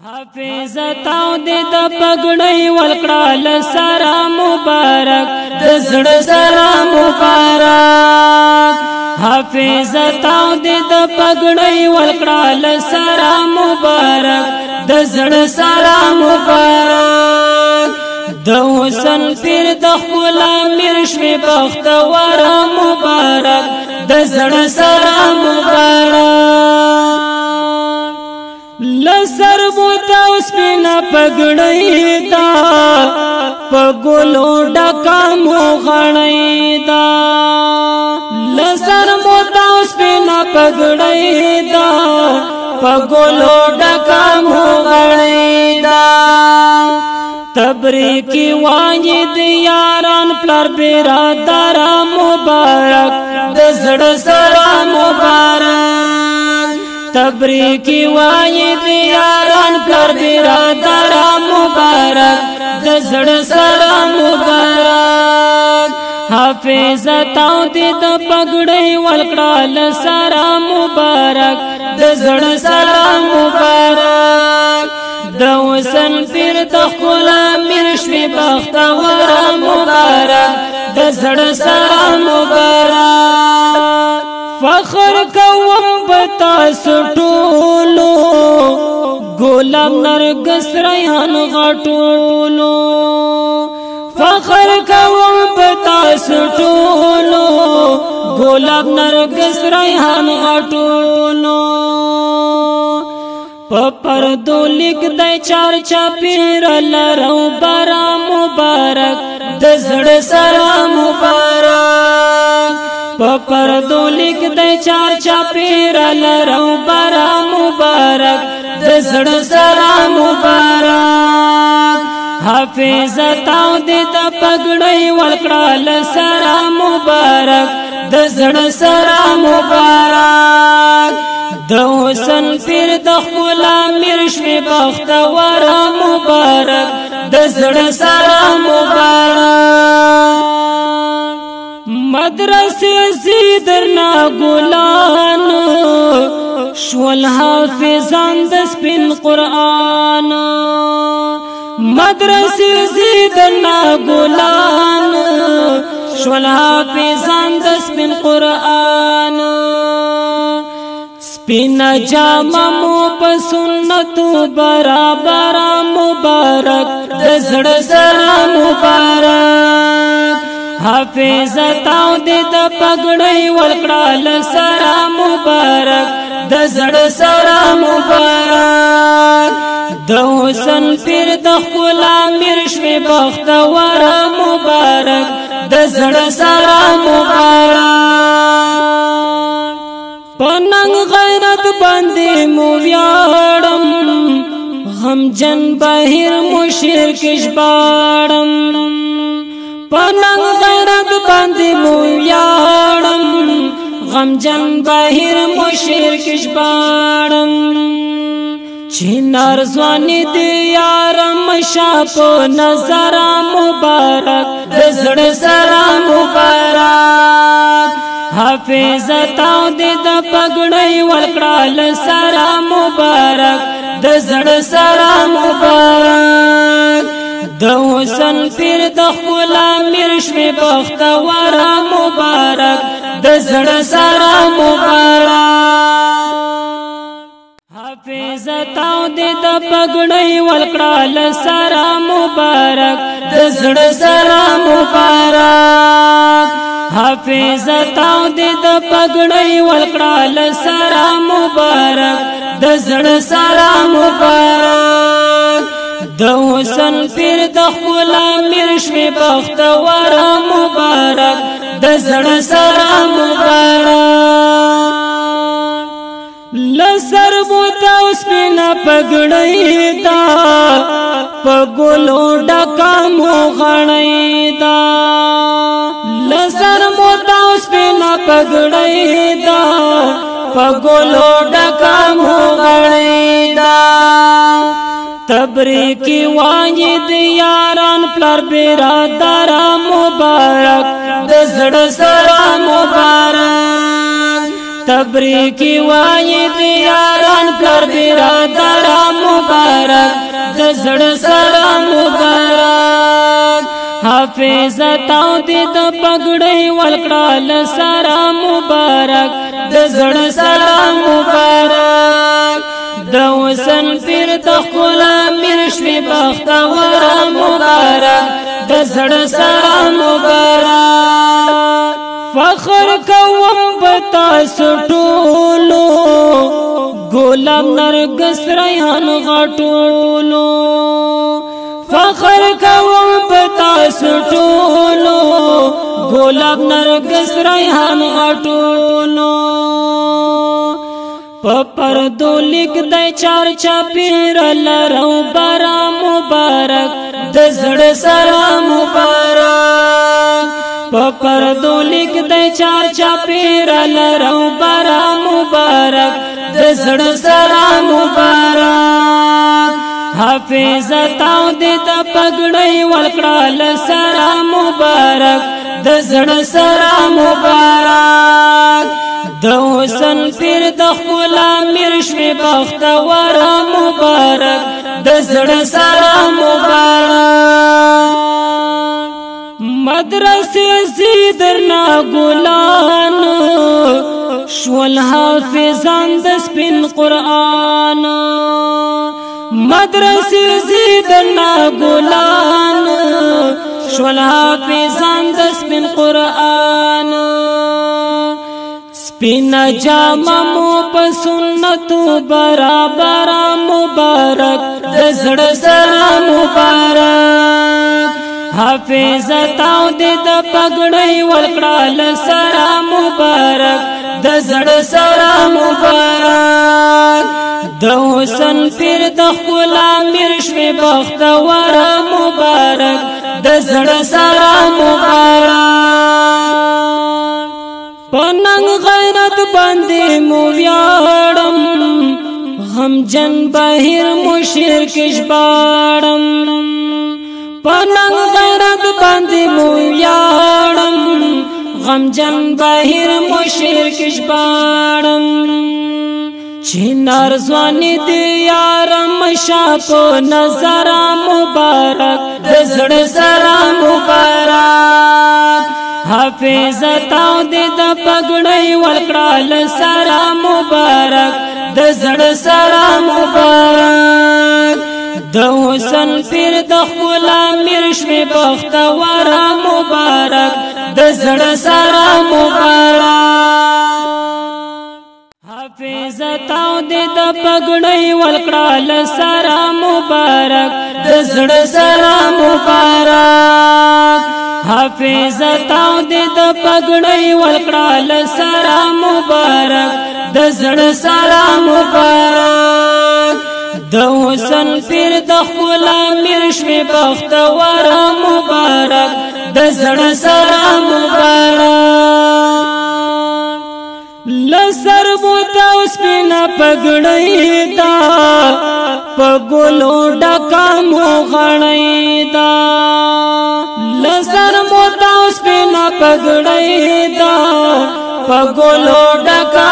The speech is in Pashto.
حافظتاو دې د پګړۍ ولکړه سره مبارک د زړه سره مبارک حافظتاو دې د پګړۍ ولکړه سره مبارک د زړه سره مبارک د حسن پیر د خپل امیر شوي بختور مبارک د زړه سره مبارک لسر بوتا سپینا پګړۍ دا پګولو ډکا مو غړۍ دا لسر بوتا سپینا پګړۍ دا پګولو ډکا مو غړۍ دا تبریکی واجد یاران پلار برادر مبارک د زړه سره مبارک تبریکی واجد یاران پلار برادر مبارک د زړه سره مبارک حافظتاو دې د پګړۍ ولکړه سره مبارک د زړه سره مبارک د حسن پیر د خپل امیر شوي بختور مبارک د زړه سره مبارک فخر کوم بتاسو ټولو ګلاب نرګس ریحان غټولو فخر کوم بتاسو ټولو ګلاب نرګس ریحان غټولو پردو لیک دای چار چاپیر لرو برا مبارک د زړه سره مبارک پردو لیک دای چار چاپیر لرو برا مبارک د زړه سره مبارک حافظتاو دې د پګړۍ ولکړه سره مبارک د زړه سره مبارک د حسن پیر د خپل امیر شوي بختور مبارک د زړه سره مبارک مدرسې زیدرنا ګلان شول حافظان د سپین قرآن مدرسې زیدرنا ګلان شول حافظان د سپین قرآن سپینا جامه مو په سنتو برابر مبارک د زړه سره مبارک حافظتاو دې د پګړۍ ولکړه سره مبارک د زړه سره مبارک د حسن پیر د خپل امیر شوي بختور مبارک د زړه سره مبارک پننګ غیرت باندې مو ویاړم غم جن بهر مشر کش باړم پننګ غیرت باندې مو ویاړم غم جن بهر مشر کش باړم چینار ځواني دې یارم شاپو نظر مبارک د زړه سره مبارک حافظتاو دې د پګړۍ ولکړه سره مبارک د زړه سره مبارک د حسن پیر د خپل امیر شوي بختور مبارک د زړه سره مبارک حافظتاو دې د پګړۍ ولکړه سره مبارک د زړه سره مبارک حافظتاو دې د پګړۍ ولکړه سره مبارک د زړه سره مبارک د حسن پیر د خپل امیر شوي بختور مبارک د زړه سره مبارک لسر بوتا سپینا پګړۍ دا پګولو ډکا مو غړۍ دا لسر موتا سپینا پګړۍ دا پګولو ډکا مو غړۍ دا تبریکی واجد یاران پلار برادر مبارک د زړه سره مبارک تبریکی واجد یاران پلار برادر مبارک زړه سره مبارک حافظ تاو دې د پګړۍ ولکړه سره مبارک د زړه سره مبارک د وسن پیر د ښکلا میر شوي بختور مبارک د زړه سره مبارک فخر کوم بتاسو ټولو ګلاب نرګس ریحان غټولو فخر کوم بتاسو ټولو ګلاب نرګس ریحان غټولو پردو لیک دای چار چاپیر لرو برا مبارک د زړه سره مبارک پردو لیک دای چار چاپیر لرو برا مبارک د زړه سره مبارک حافظ تاو دې د پګړۍ ولکړه سره مبارک د زړه سره مبارک د حسن پیر د ښکلا میر شوي بختور مبارک د زړه سره مبارک مدرسې زیدرنا ګلان شول حافظان د سپین قرآن مدرسې زیدرنا ګلان شول حافظان د سپین قرآن سپینا جامه مو په سنتو برابر مبارک د زړه سره مبارک حافظ تاو دې د پګړۍ ولکړه سره مبارک د زړه سره مبارک د حسن پیر د ښکلا میر شوي بختور مبارک د زړه سره مبارک پننګ غیرت باندې مو ویاړم غم جن بهر مشر کې ژباړم پننګ غیرت باندې مو ویاړم غم جن بهر مشر کې ژباړم چینار ځواني دې یارم شاپو نظر مبارک د زړه سره مبارک حافظ تاو دې د پګړۍ ولکړه سره مبارک د زړه سره مبارک د حسن پیر د ښکلا میر شوي بختور مبارک د زړه سره مبارک حافظ تاو دې د پګړۍ ولکړه سره مبارک د زړه سره مبارک حافظ تاو دې د پګړۍ ولکړه سره مبارک د زړه سره مبارک د حسن پیر د ښکلا میر شوي بختور مبارک د زړه سره مبارک لسر بوتا سپینا پګړۍ دا په ګلو ډکه مو غړۍ دا لسر بوتا سپینا پګړۍ دا په ګلو ډکه